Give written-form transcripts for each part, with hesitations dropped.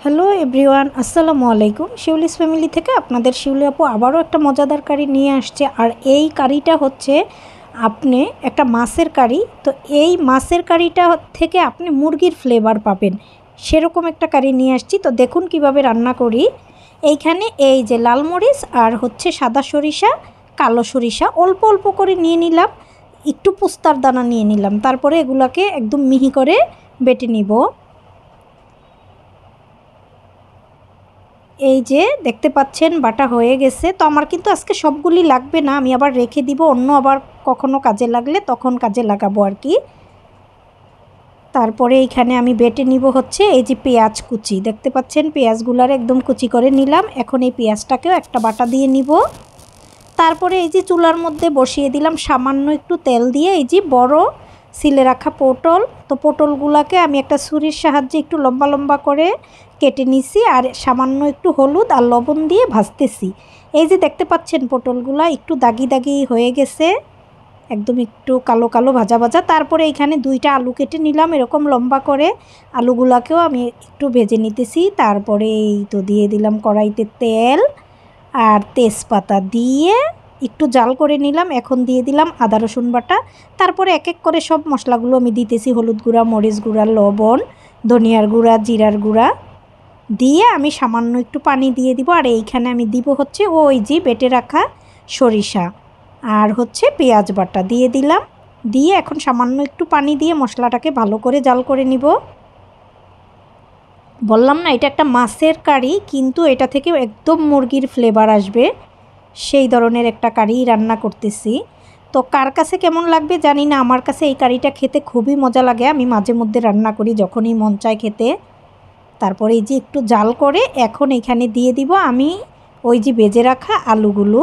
Hello everyone, আসসালামু আলাইকুম। Shiuli's family থেকে আপনাদের শিউলি আপু আবারও একটা মজাদার কারি নিয়ে আসছে। আর এই কারিটা হচ্ছে আপনি একটা মাছের কারি। তো এই মাছের কারিটা থেকে আপনি মুরগির ফ্লেভার পাবেন, সেরকম একটা কারি নিয়ে আসছি। তো দেখুন কিভাবে রান্না করি। এইখানে এই যে লাল মরিচ আর হচ্ছে সাদা সরিষা, কালো সরিষা অল্প অল্প করে নিয়ে নিলাম, একটু পোস্তার দানা নিয়ে নিলাম। তারপরে এগুলাকে একদম মিহি করে বেটে নিব। এই যে দেখতে পাচ্ছেন বাটা হয়ে গেছে। তো আমার কিন্তু আজকে সবগুলি লাগবে না, আমি আবার রেখে দিব, অন্য আবার কখনো কাজে লাগলে তখন কাজে লাগাবো আর কি। তারপরে এইখানে আমি বেটে নিব হচ্ছে এই যে পেঁয়াজ কুচি, দেখতে পাচ্ছেন পেঁয়াজগুলার একদম কুচি করে নিলাম। এখন এই পেঁয়াজটাকেও একটা বাটা দিয়ে নিব। তারপরে এই যে চুলার মধ্যে বসিয়ে দিলাম সামান্য একটু তেল দিয়ে এই যে বড় সিলে রাখা পটল। তো পটলগুলোকে আমি একটা ছুরির সাহায্যে একটু লম্বা লম্বা করে কেটে নিছি, আর সামান্য একটু হলুদ আর লবণ দিয়ে ভাজতেছি। এই যে দেখতে পাচ্ছেন পটলগুলা একটু দাগি দাগি হয়ে গেছে, একদম একটু কালো কালো ভাজা ভাজা। তারপরে এইখানে দুইটা আলু কেটে নিলাম এরকম লম্বা করে, আলুগুলাকেও আমি একটু ভেজে নিতেছি। তারপরে এই তো দিয়ে দিলাম কড়াইতে তেল আর তেজপাতা দিয়ে একটু জাল করে নিলাম। এখন দিয়ে দিলাম আদা রসুন বাটা। তারপরে এক এক করে সব মশলাগুলো আমি দিতেছি, হলুদ গুঁড়া, মরিচ গুঁড়া, লবণ, ধনিয়ার গুঁড়া, জিরার গুঁড়া দিয়ে আমি সামান্য একটু পানি দিয়ে দিব। আর এইখানে আমি দিব হচ্ছে ওই যে বেটে রাখা সরিষা আর হচ্ছে পেঁয়াজ বাটা দিয়ে দিলাম। দিয়ে এখন সামান্য একটু পানি দিয়ে মশলাটাকে ভালো করে জাল করে নিব। বললাম না এটা একটা মাছের কারি, কিন্তু এটা থেকে একদম মুরগির ফ্লেভার আসবে, সেই ধরনের একটা কারি রান্না করতেছি। তো কার কাছে কেমন লাগবে জানি না, আমার কাছে এই কারিটা খেতে খুবই মজা লাগে। আমি মাঝে মধ্যে রান্না করি যখনই মন চায় খেতে। তারপরে এই যে একটু জাল করে এখন এখানে দিয়ে দিব আমি ওই যে ভেজে রাখা আলুগুলো।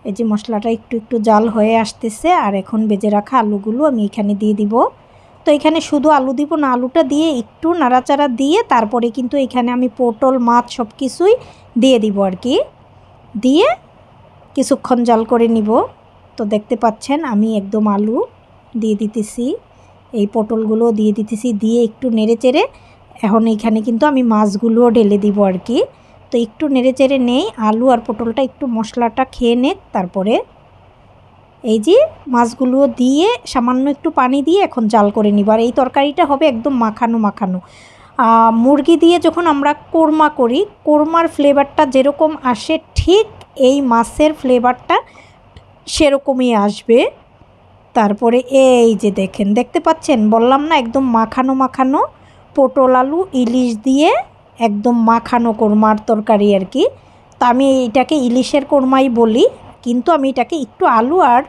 এই যে মশলাটা একটু একটু জাল হয়ে আসতেছে, আর এখন ভেজে রাখা আলুগুলো আমি এখানে দিয়ে দিব। তো এখানে শুধু আলু দিব না, আলুটা দিয়ে একটু নাড়াচাড়া দিয়ে তারপরে কিন্তু এখানে আমি পটল, মাছ সব কিছুই দিয়ে দিব আর কি। দিয়ে কিছুক্ষণ জাল করে নিব। তো দেখতে পাচ্ছেন আমি একদম আলু দিয়ে দিতেছি, এই পটলগুলো দিয়ে দিতেছি, দিয়ে একটু নেড়ে চেড়ে এখন এইখানে কিন্তু আমি মাছগুলোও ঢেলে দিব আর কি। তো একটু নেড়ে চেড়ে নেই, আলু আর পটলটা একটু মশলাটা খেয়ে নেক। তারপরে এই যে মাছগুলো দিয়ে সামান্য একটু পানি দিয়ে এখন জাল করে নিব। আর এই তরকারিটা হবে একদম মাখানো মাখানো। মুরগি দিয়ে যখন আমরা কোরমা করি, কোরমার ফ্লেভারটা যেরকম আসে ঠিক এই মাছের ফ্লেভারটা সেরকমই আসবে। তারপরে এই যে দেখতে পাচ্ছেন, বললাম না একদম মাখানো মাখানো পটল আলু ইলিশ দিয়ে একদম মাখানো কোরমার তরকারি আর কি। তো আমি এটাকে ইলিশের কোরমাই বলি, কিন্তু আমি এটাকে একটু আলু আর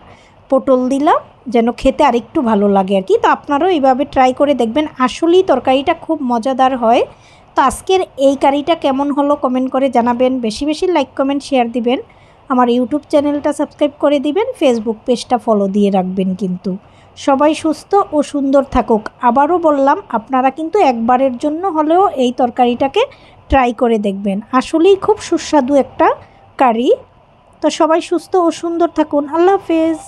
পটল দিলাম যেন খেতে আর একটু ভালো লাগে আর কি। তো আপনারাও এইভাবে ট্রাই করে দেখবেন, আসলেই তরকারিটা খুব মজাদার হয়। তো আজকের এই কারিটা কেমন হলো কমেন্ট করে জানাবেন, বেশি বেশি লাইক কমেন্ট শেয়ার দিবেন, আমার ইউটিউব চ্যানেলটা সাবস্ক্রাইব করে দিবেন, ফেসবুক পেজটা ফলো দিয়ে রাখবেন। কিন্তু সবাই সুস্থ ও সুন্দর থাকুক। আবারও বললাম আপনারা কিন্তু একবারের জন্য হলেও এই তরকারিটাকে ট্রাই করে দেখবেন, আসলেই খুব সুস্বাদু একটা কারি। তো সবাই সুস্থ ও সুন্দর থাকুন। আল্লাহ হাফেজ।